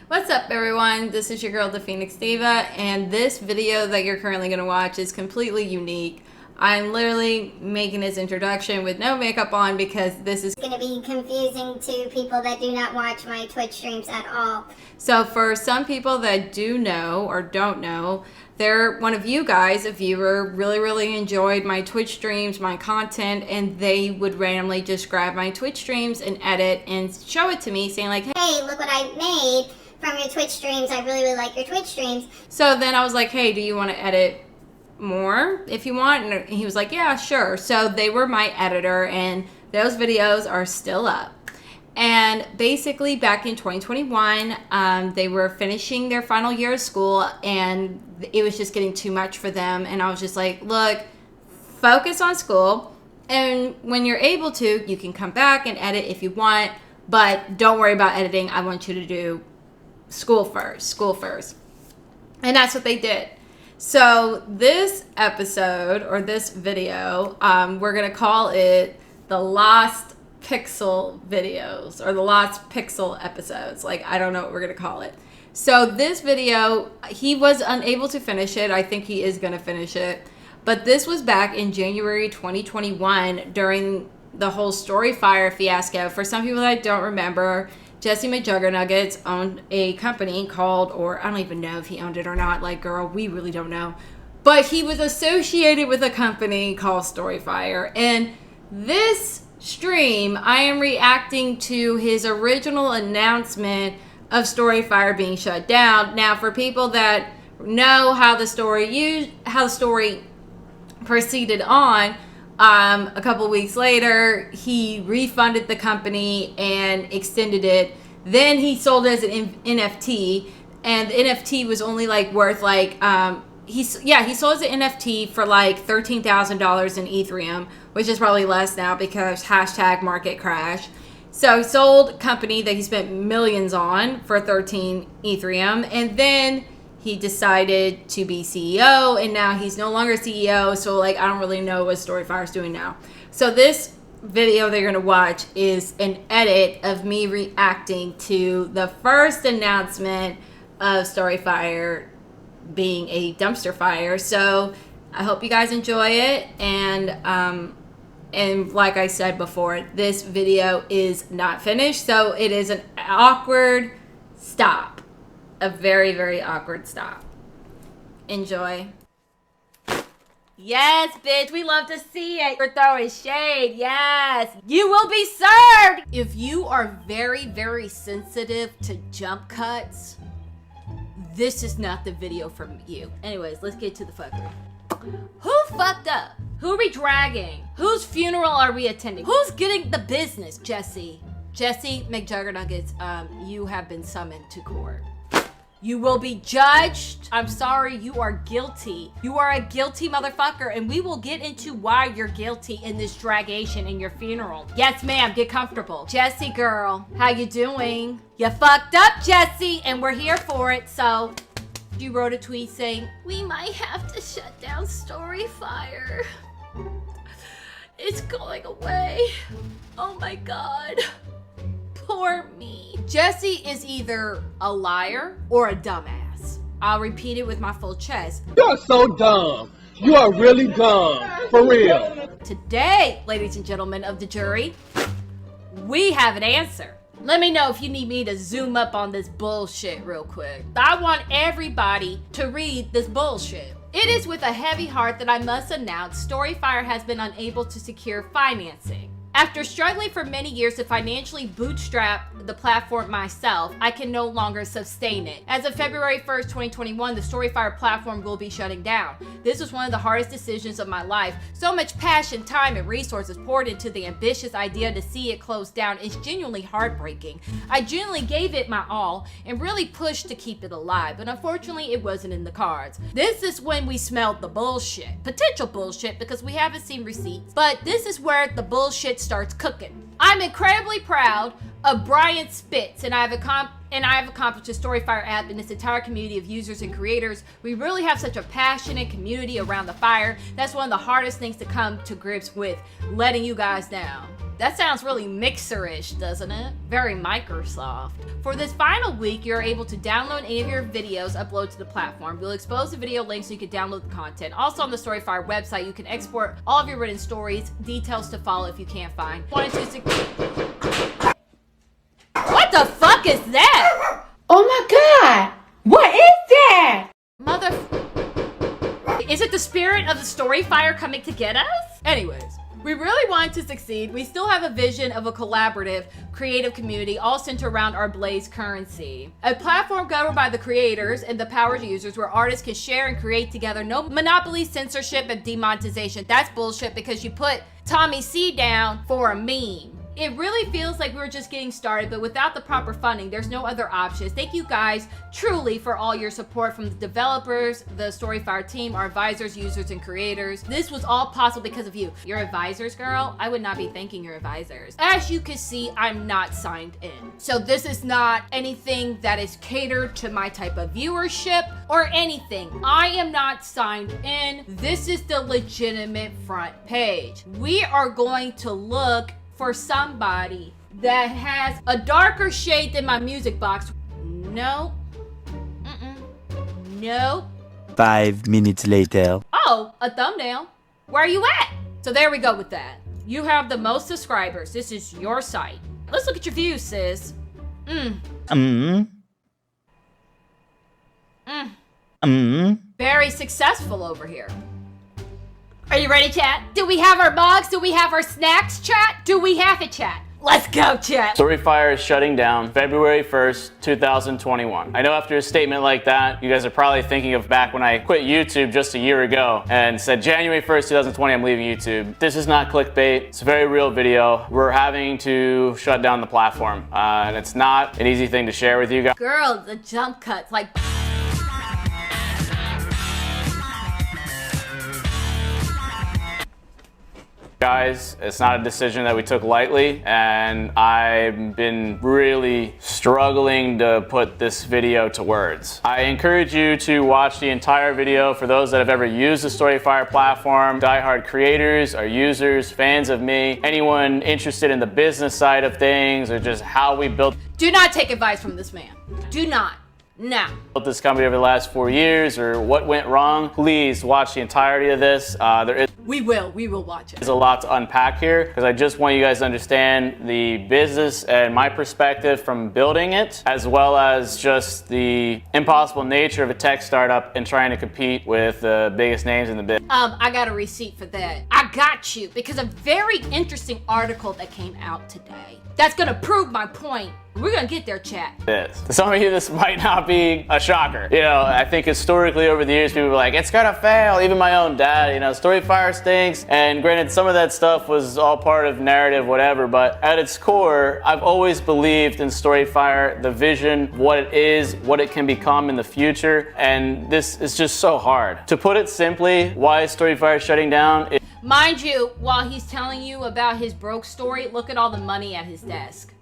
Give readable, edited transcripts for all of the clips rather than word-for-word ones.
What's up, everyone? This is your girl Daphoenixdiva, and this video that you're currently going to watch is completely unique. I'm literally making this introduction with no makeup on because this is going to be confusing to people that do not watch my Twitch streams at all. So for some people that do know or don't know, they're one of you guys, a viewer, really enjoyed my Twitch streams, my content, and they would randomly just grab my Twitch streams and edit and show it to me saying like, hey, look what I made from your Twitch streams. I really like your Twitch streams. So then I was like, hey, do you want to edit more if you want? And he was like, yeah, sure. So they were my editor, and those videos are still up. And basically back in 2021, they were finishing their final year of school, and it was just getting too much for them. And I was just like, look, focus on school, and when you're able to, you can come back and edit if you want, but don't worry about editing. I want you to do school first. And that's what they did. So this episode, or this video, we're going to call it the Lost Pixel videos, or the Lost Pixel episodes. Like, I don't know what we're going to call it. So this video, he was unable to finish it. I think he is going to finish it. But this was back in January 2021 during the whole Storyfire fiasco. For some people that don't remember, Jesse McJuggernuggets owned a company called, or I don't even know if he owned it or not. Like, girl, we really don't know. But he was associated with a company called Storyfire. And this stream, I am reacting to his original announcement of Storyfire being shut down. Now, for people that know how the story proceeded on, a couple weeks later, he refunded the company and extended it. Then he sold it as an NFT, and the NFT was only like worth like he sold as an NFT for like $13,000 in Ethereum, which is probably less now because #market crash. So he sold a company that he spent millions on for 13 Ethereum, and then he decided to be CEO, and now he's no longer CEO, so like I don't really know what Storyfire's doing now. So this video they're going to watch is an edit of me reacting to the first announcement of Storyfire being a dumpster fire. So I hope you guys enjoy it, and like I said before, this video is not finished, so it is an awkward stop. A very awkward stop. Enjoy. Yes, bitch, we love to see it. We're throwing shade. Yes, you will be served. If you are very sensitive to jump cuts, this is not the video for you. Anyways, let's get to the fuckery. Who fucked up? Who are we dragging? Whose funeral are we attending? Who's getting the business? Jesse McJuggernuggets, you have been summoned to court. You will be judged. I'm sorry, you are guilty. You are a guilty motherfucker, and we will get into why you're guilty in this dragation in your funeral. Yes, ma'am, get comfortable. Jesse, girl, how you doing? You fucked up, Jesse, and we're here for it, so... You wrote a tweet saying, we might have to shut down Storyfire. It's going away. Oh my God. Poor me. Jesse is either a liar or a dumbass. I'll repeat it with my full chest. You're so dumb. You are really dumb. For real. Today, ladies and gentlemen of the jury, we have an answer. Let me know if you need me to zoom up on this bullshit real quick. I want everybody to read this bullshit. It is with a heavy heart that I must announce Storyfire has been unable to secure financing. After struggling for many years to financially bootstrap the platform myself, I can no longer sustain it. As of February 1st, 2021, the Storyfire platform will be shutting down. This was one of the hardest decisions of my life. So much passion, time, and resources poured into the ambitious idea to see it close down is genuinely heartbreaking. I genuinely gave it my all and really pushed to keep it alive, but unfortunately it wasn't in the cards. This is when we smelled the bullshit. Potential bullshit, because we haven't seen receipts, but this is where the bullshit starts cooking. I'm incredibly proud of Brian Spitz, and I have accomplished a Storyfire app in this entire community of users and creators. We really have such a passionate community around the fire. That's one of the hardest things to come to grips with, letting you guys down. That sounds really Mixer-ish, doesn't it? Very Microsoft. For this final week, you're able to download any of your videos upload to the platform. We'll expose the video links so you can download the content. Also on the Storyfire website, you can export all of your written stories, details to follow if you can't find. What the fuck is that? Oh my god! What is that? Mother... Is it the spirit of the Storyfire coming to get us? Anyways, we really want to succeed. We still have a vision of a collaborative, creative community all centered around our Blaze currency. A platform governed by the creators and the power users where artists can share and create together. No monopoly, censorship, and demonetization. That's bullshit because you put Tommy C down for a meme. It really feels like we're just getting started, but without the proper funding, there's no other options. Thank you guys truly for all your support from the developers, the Storyfire team, our advisors, users, and creators. This was all possible because of you. Your advisors, girl, I would not be thanking your advisors. As you can see, I'm not signed in. So this is not anything that is catered to my type of viewership or anything. I am not signed in. This is the legitimate front page. We are going to look for somebody that has a darker shade than my music box. No. No. 5 minutes later. Oh, a thumbnail. Where are you at? So there we go with that. You have the most subscribers. This is your site. Let's look at your views, sis. Very successful over here. Are you ready, chat? Do we have our mugs? Do we have our snacks, chat? Do we have it, chat? Let's go, chat. Storyfire is shutting down February 1st, 2021. I know after a statement like that, you guys are probably thinking of back when I quit YouTube just a year ago and said January 1st, 2020, I'm leaving YouTube. This is not clickbait. It's a very real video. We're having to shut down the platform. And it's not an easy thing to share with you guys. Girl, the jump cuts, like... Guys, it's not a decision that we took lightly, and I've been really struggling to put this video to words. I encourage you to watch the entire video for those that have ever used the Storyfire platform, diehard creators or users, fans of me, anyone interested in the business side of things or just how we built. Do not take advice from this man. Do not. No. Built this company over the last 4 years or what went wrong. Please watch the entirety of this. We will watch it. There's a lot to unpack here because I just want you guys to understand the business and my perspective from building it, as well as just the impossible nature of a tech startup and trying to compete with the biggest names in the business. I got a receipt for that. I got you because a very interesting article that came out today that's gonna prove my point. We're gonna get there, chat. To some of you, this might not be a shocker. You know, I think historically over the years, people were like, it's gonna fail. Even my own dad, you know, Storyfire stinks. And granted, some of that stuff was all part of narrative, whatever, but at its core, I've always believed in Storyfire, the vision, what it is, what it can become in the future. And this is just so hard. To put it simply, why is Storyfire shutting down? Mind you, while he's telling you about his broke story, look at all the money at his desk.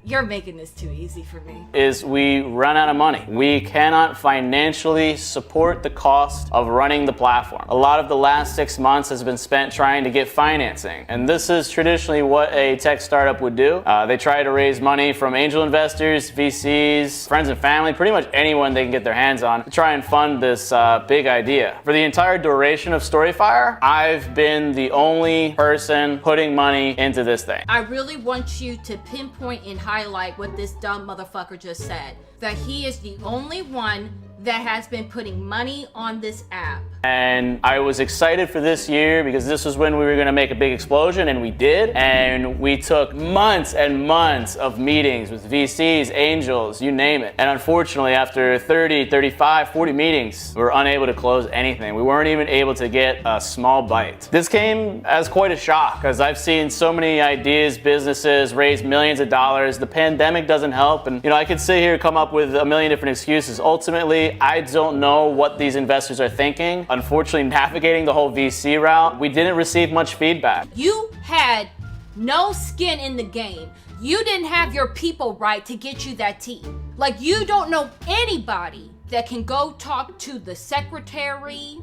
You're making this too easy for me. Is we run out of money. We cannot financially support the cost of running the platform. A lot of the last 6 months has been spent trying to get financing. And this is traditionally what a tech startup would do. They try to raise money from angel investors, VCs, friends and family, pretty much anyone they can get their hands on to try and fund this big idea. For the entire duration of Storyfire, I've been the only person putting money into this thing. I really want you to pinpoint and highlight what this dumb motherfucker just said. That he is the only one that has been putting money on this app. And I was excited for this year because this was when we were gonna make a big explosion, and we did. And we took months and months of meetings with VCs, angels, you name it. And unfortunately, after 30, 35, 40 meetings, we were unable to close anything. We weren't even able to get a small bite. This came as quite a shock because I've seen so many ideas, businesses raise millions of dollars. The pandemic doesn't help. And you know, I could sit here and come up with a million different excuses. Ultimately, I don't know what these investors are thinking. Unfortunately, navigating the whole VC route, we didn't receive much feedback. You had no skin in the game. You didn't have your people right to get you that tea. Like, you don't know anybody that can go talk to the secretary,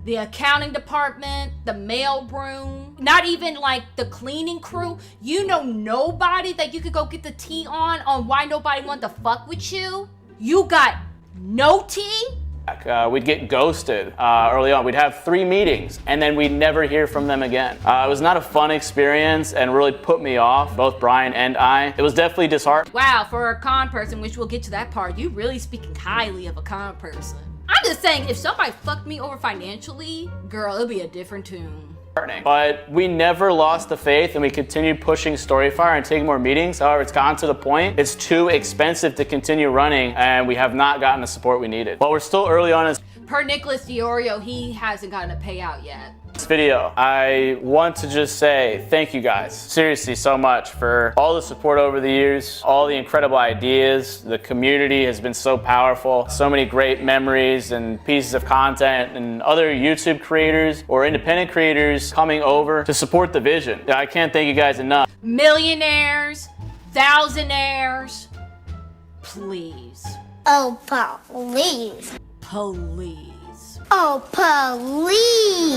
the accounting department, the mail room, not even like the cleaning crew. You know nobody that you could go get the tea on why nobody wanted to fuck with you? You got no tea? We'd get ghosted early on. We'd have 3 meetings and then we'd never hear from them again. It was not a fun experience and really put me off, both Brian and I. It was definitely disheartening. Wow, for a con person, which we'll get to that part, you really speaking highly of a con person. I'm just saying, if somebody fucked me over financially, girl, it'll be a different tune. But we never lost the faith and we continued pushing Storyfire and taking more meetings. However, it's gotten to the point it's too expensive to continue running and we have not gotten the support we needed. While we're still early on in Per Nicholas Diorio, he hasn't gotten a payout yet. this video, I want to just say thank you guys, seriously, so much for all the support over the years, all the incredible ideas. The community has been so powerful, so many great memories and pieces of content, and other YouTube creators or independent creators coming over to support the vision. I can't thank you guys enough. Millionaires, thousandaires, please. Oh, please. Please. Oh, please.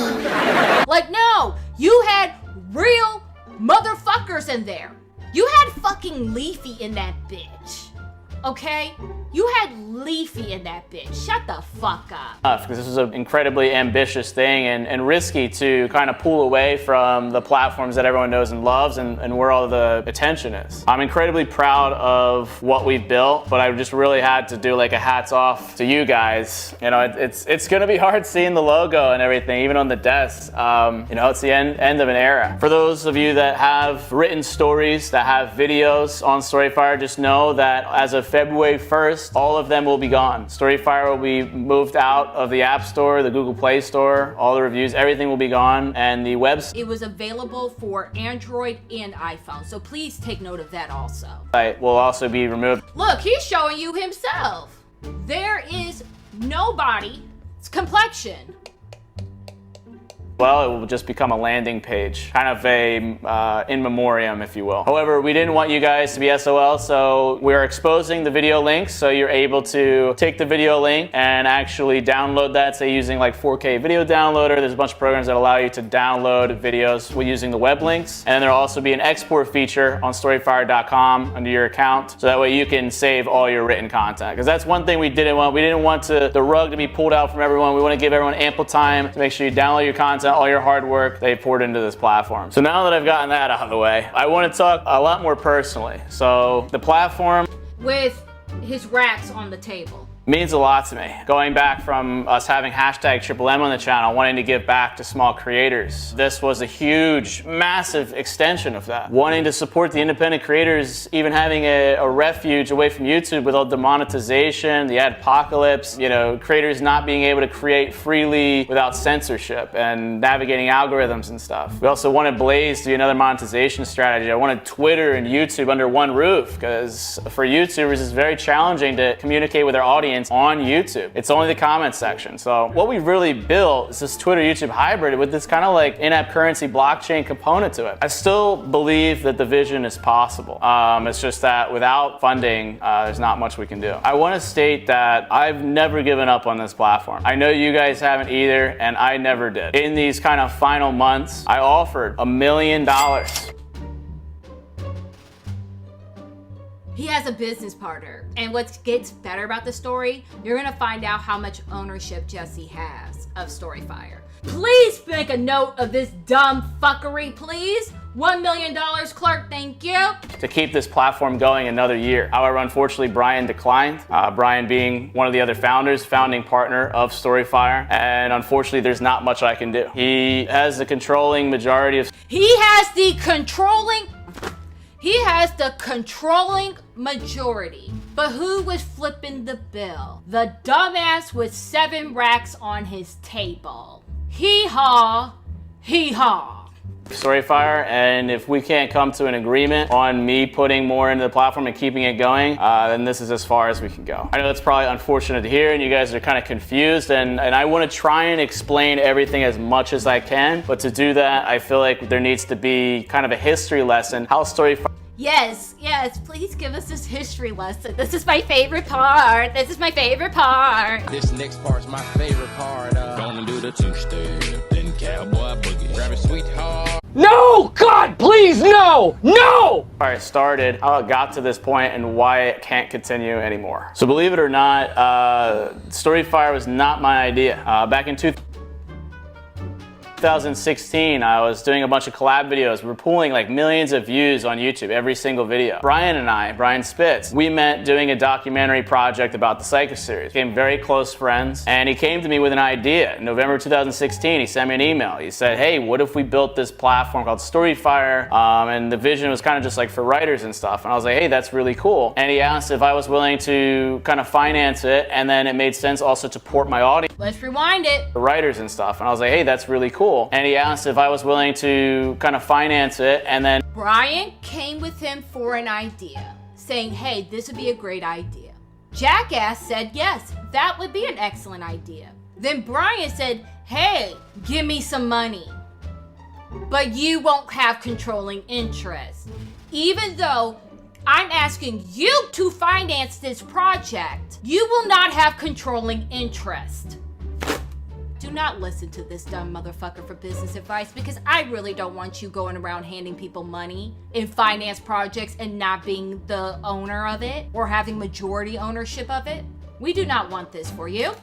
Like, no, you had real motherfuckers in there. You had fucking Leafy in that bitch. Okay? You had Leafy in that bitch. Shut the fuck up. Because this was an incredibly ambitious thing and risky to kind of pull away from the platforms that everyone knows and loves and where all the attention is. I'm incredibly proud of what we've built, but I just really had to do like a hats off to you guys. You know, it's gonna be hard seeing the logo and everything, even on the desk. You know, it's the end of an era. For those of you that have written stories, that have videos on Storyfire, just know that as of February 1st, all of them will be gone. Storyfire will be moved out of the App Store, the Google Play Store, all the reviews, everything will be gone, and the website It was available for Android and iPhone, so please take note of that also. will also be removed. Look, he's showing you himself. There is nobody's complexion. Well, it will just become a landing page, kind of a in memoriam, if you will. However, we didn't want you guys to be SOL, so we're exposing the video links so you're able to take the video link and actually download that, say using like 4K video downloader. There's a bunch of programs that allow you to download videos using the web links. And there'll also be an export feature on storyfire.com under your account, so that way you can save all your written content. Because that's one thing we didn't want. We didn't want the rug to be pulled out from everyone. We want to give everyone ample time to make sure you download your content, all your hard work they poured into this platform. So now that I've gotten that out of the way, I want to talk a lot more personally. So the platform With his racks on the table. means a lot to me. Going back from us having hashtag Triple M on the channel, wanting to give back to small creators. This was a huge, massive extension of that. Wanting to support the independent creators, even having a refuge away from YouTube with all the demonetization, the adpocalypse, you know, creators not being able to create freely without censorship and navigating algorithms and stuff. We also wanted Blaze to be another monetization strategy. I wanted Twitter and YouTube under one roof, because for YouTubers it's very challenging to communicate with their audience on YouTube. It's only the comment section. So what we've really built is this Twitter YouTube hybrid with this kind of like in-app currency blockchain component to it. I still believe that the vision is possible. It's just that without funding, there's not much we can do. I want to state that I've never given up on this platform. I know you guys haven't either, and I never did. In these kind of final months, I offered $1 million. He has a business partner. And what gets better about the story, you're gonna find out how much ownership Jesse has of Storyfire. Please make a note of this dumb fuckery, please. $1 million, Clark, thank you. To keep this platform going another year. However, unfortunately, Brian declined. Brian being one of the other founders, founding partner of Storyfire. And unfortunately, there's not much I can do. He has the controlling majority of... He has the controlling majority. But who was flipping the bill? The dumbass with 7 racks on his table. Hee-haw, hee-haw. Storyfire, and if we can't come to an agreement on me putting more into the platform and keeping it going, then this is as far as we can go. I know it's probably unfortunate to hear, and you guys are kind of confused, and I want to try and explain everything as much as I can, but to do that, I feel like there needs to be kind of a history lesson, how Storyfire... Yes, please give us this history lesson. This is my favorite part. This next part's my favorite part. Gonna do the a two-step, then cowboy boogie. Grab a sweetheart. No! God, please, no! No! I started, how it got to this point, and why it can't continue anymore. So believe it or not, Storyfire was not my idea. Back in 2016, I was doing a bunch of collab videos. We were pulling like millions of views on YouTube, every single video. Brian Spitz, we met doing a documentary project about the Psycho series. Became very close friends, and he came to me with an idea. In November 2016, he sent me an email. He said, hey, what if we built this platform called Storyfire? And the vision was kind of just like for writers and stuff. And I was like, hey, that's really cool. And he asked if I was willing to kind of finance it, and then it made sense also to port my audience. Let's rewind it. For writers and stuff. And I was like, hey, that's really cool. And he asked if I was willing to kind of finance it, and then Brian came with him for an idea, saying, hey, this would be a great idea. Jackass said, yes, that would be an excellent idea. Then Brian said, hey, give me some money, but you won't have controlling interest. Even though I'm asking you to finance this project, you will not have controlling interest. Do not listen to this dumb motherfucker for business advice, because I really don't want you going around handing people money in finance projects and not being the owner of it or having majority ownership of it. We do not want this for you.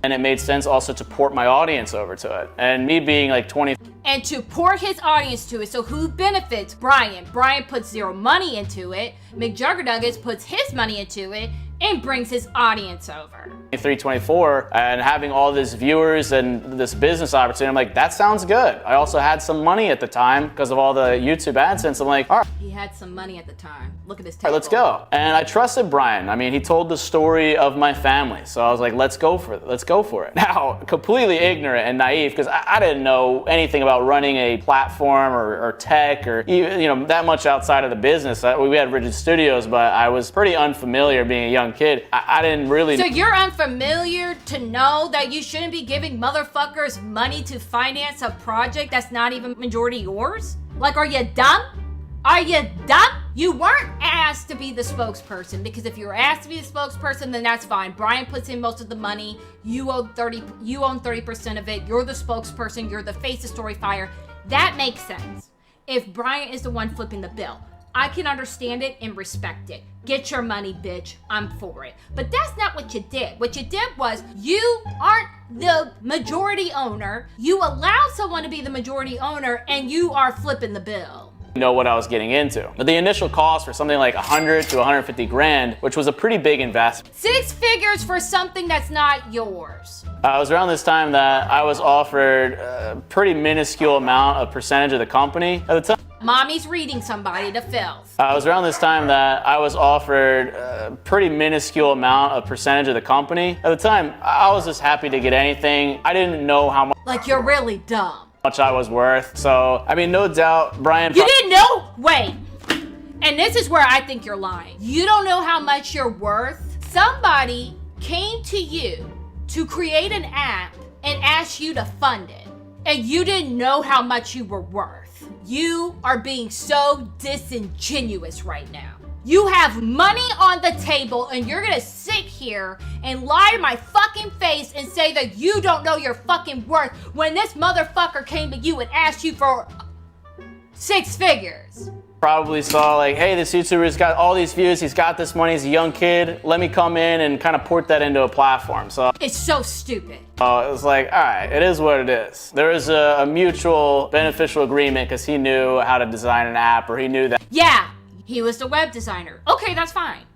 and it made sense also to port my audience over to it. And me being like 20. And to port his audience to it. So who benefits? Brian. Brian puts zero money into it. McJuggernuggets puts his money into it and brings his audience over. 324 and having all these viewers and this business opportunity, I'm like, that sounds good. I also had some money at the time because of all the YouTube AdSense. I'm like, all right. He had some money at the time. Look at his All table. right, let's go. And I trusted Brian. I mean, he told the story of my family. So I was like, let's go for it. Let's go for it. Now, completely ignorant and naive because I didn't know anything about running a platform or tech or even, that much outside of the business. We had Rigid Studios, but I was pretty unfamiliar being a young kid. I didn't really. So you're unfamiliar to know that you shouldn't be giving motherfuckers money to finance a project that's not even majority yours? Like, are you dumb? Are you dumb? You weren't asked to be the spokesperson, because if you were asked to be the spokesperson, then that's fine. Brian puts in most of the money. You own 30% of it. You're the spokesperson. You're the face of Storyfire. That makes sense. If Brian is the one flipping the bill, I can understand it and respect it. Get your money, bitch. I'm for it. But that's not what you did. What you did was you aren't the majority owner. You allowed someone to be the majority owner and you are flipping the bill. Know what I was getting into. But the initial cost for something like 100 to 150 grand, which was a pretty big investment. 6 figures for something that's not yours. It was around this time that I was offered a pretty minuscule amount of percentage of the company at the time. Mommy's reading somebody to filth. It was around this time that I was offered a pretty minuscule amount of percentage of the company. At the time, I was just happy to get anything. I didn't know how Like, you're really dumb. much I was worth. So, I mean, no doubt, Brian. You didn't know? Wait. And this is where I think you're lying. You don't know how much you're worth. Somebody came to you to create an app and asked you to fund it. And you didn't know how much you were worth. You are being so disingenuous right now. You have money on the table and you're gonna sit here and lie to my fucking face and say that you don't know your fucking worth when this motherfucker came to you and asked you for 6 figures. Probably saw like, hey, this YouTuber's got all these views, he's got this money, he's a young kid, let me come in and kind of port that into a platform. So It's so stupid. it was like, all right, it is what it is. There was a mutual beneficial agreement because he knew how to design an app, or he knew that. Yeah, he was the web designer. Okay, that's fine.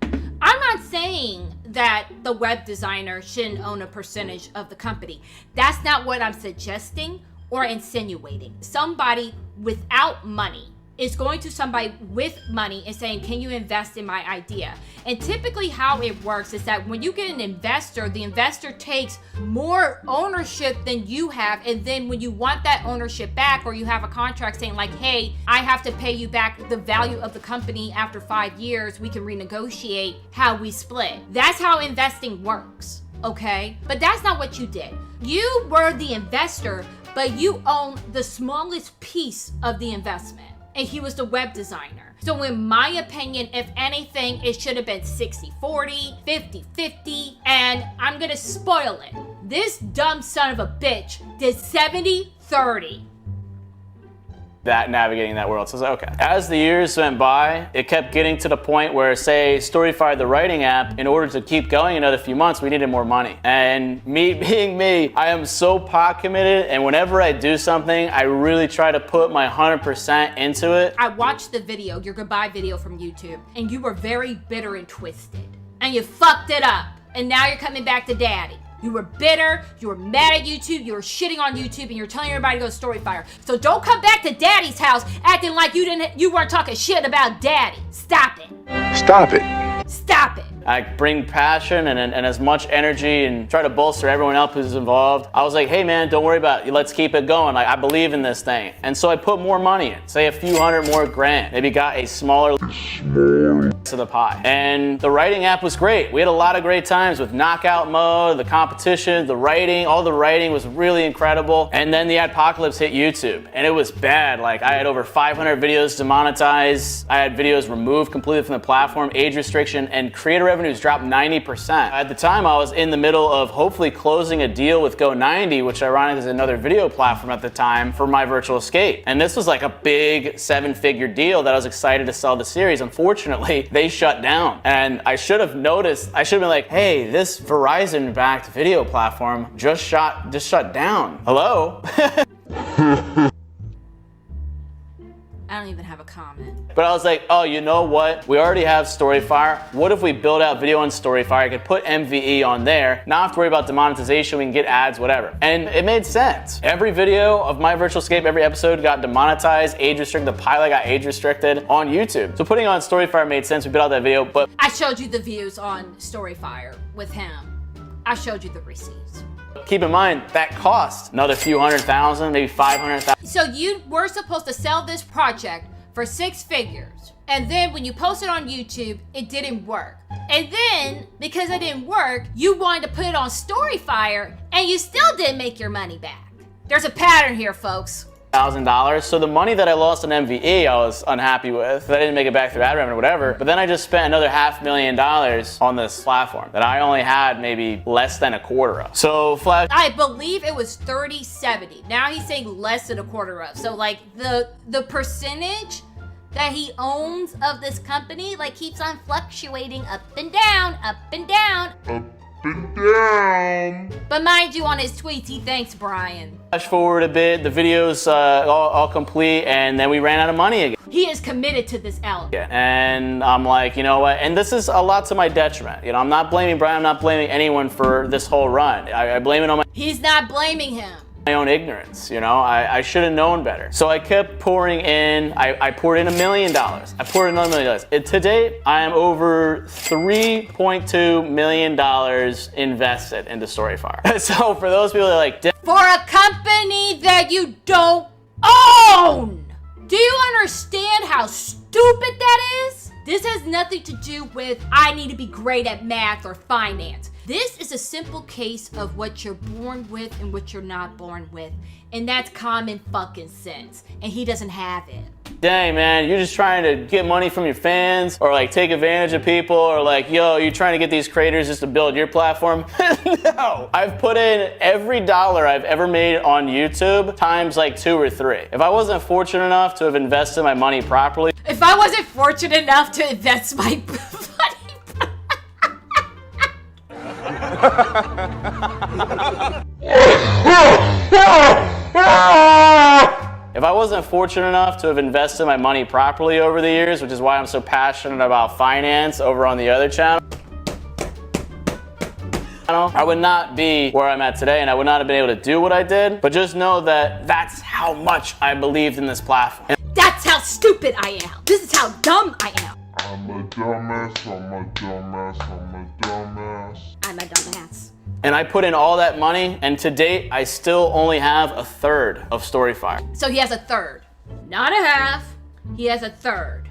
I'm not saying that the web designer shouldn't own a percentage of the company. That's not what I'm suggesting or insinuating. Somebody without money is going to somebody with money and saying, can you invest in my idea? And typically how it works is that when you get an investor, the investor takes more ownership than you have. And then when you want that ownership back, or you have a contract saying like, hey, I have to pay you back the value of the company after 5 years, we can renegotiate how we split. That's how investing works, okay? But that's not what you did. You were the investor, but you own the smallest piece of the investment. And he was the web designer. So in my opinion, if anything, it should have been 60-40, 50-50, and I'm gonna spoil it. This dumb son of a bitch did 70-30. That navigating that world. So I was like, okay. As the years went by, it kept getting to the point where, say, Storyfire, the writing app, in order to keep going another few months, we needed more money. And me being me, I am so pot committed, and whenever I do something, I really try to put my 100% into it. I watched the video, your goodbye video from YouTube, and you were very bitter and twisted. And you fucked it up. And now you're coming back to daddy. You were bitter, you were mad at YouTube, you were shitting on YouTube, and you're telling everybody to go to Storyfire. So don't come back to daddy's house acting like you weren't talking shit about daddy. Stop it. Stop it. Stop it. I bring passion and as much energy and try to bolster everyone else who's involved. I was like, hey man, don't worry about it. Let's keep it going. Like, I believe in this thing. And so I put more money in, say a few hundred more grand. Maybe got a smaller to the pie. And the writing app was great. We had a lot of great times with knockout mode, the competition, the writing, all the writing was really incredible. And then the adpocalypse hit YouTube and it was bad. Like, I had over 500 videos demonetized. I had videos removed completely from the platform, age restriction, and creator revenues dropped 90%. At the time, I was in the middle of hopefully closing a deal with Go90, which ironically is another video platform at the time, for my virtual escape. And this was like a big 7-figure deal that I was excited to sell the series. Unfortunately, they shut down. And I should have noticed, I should have been like, hey, this Verizon-backed video platform just shut down. Hello? I don't even have a comment. But I was like, oh, you know what? We already have Storyfire. What if we build out video on Storyfire? I could put MVE on there. Not have to worry about demonetization. We can get ads, whatever. And it made sense. Every video of my virtual escape, every episode got demonetized, age restricted. The pilot got age restricted on YouTube. So putting on Storyfire made sense. We built out that video, but I showed you the views on Storyfire with him. I showed you the receipts. keep in mind that cost another few $100,000, maybe $500,000. So you were supposed to sell this project for 6 figures. And then when you posted on YouTube, it didn't work. And then, because it didn't work, you wanted to put it on Storyfire, and you still didn't make your money back. There's a pattern here, folks. $1,000. So the money that I lost in MVE, I was unhappy with. I didn't make it back through ad revenue or whatever. But then I just spent another $500,000 on this platform that I only had maybe less than a quarter of. So Flash, I believe it was 30-70. Now he's saying less than a quarter of. So like the percentage that he owns of this company like keeps on fluctuating up and down, up and down. But mind you, on his tweets, he thanks Brian. flash forward a bit, the video's all complete, and then we ran out of money again. He is committed to this element. And I'm like, you know what? And this is a lot to my detriment. You know, I'm not blaming Brian, I'm not blaming anyone for this whole run. I blame it on He's not blaming him. my own ignorance, you know? I should have known better. So I kept pouring in, I poured in $1 million. I poured in another $1 million. To date, I am over $3.2 million invested into Storyfire. So for those people that are like, For a company that you don't own! Do you understand how stupid that is? This has nothing to do with I need to be great at math or finance. This is a simple case of what you're born with and what you're not born with. And that's common fucking sense. And he doesn't have it. dang man, you're just trying to get money from your fans or like take advantage of people or like, yo, you're trying to get these creators just to build your platform. No, I've put in every dollar I've ever made on YouTube times like 2 or 3. If I wasn't fortunate enough to have invested my money properly, If I wasn't fortunate enough to invest my money if I wasn't fortunate enough to have invested my money properly over the years, which is why I'm so passionate about finance over on the other channel, I would not be where I'm at today and I would not have been able to do what I did. But just know that that's how much I believed in this platform. That's how stupid I am. This is how dumb I am. I'm a dumbass, I'm a dumbass, I'm a dumbass. I'm a dumbass. And I put in all that money, and to date, I still only have 1/3 of Storyfire. So he has 1/3. Not a half. He has 1/3.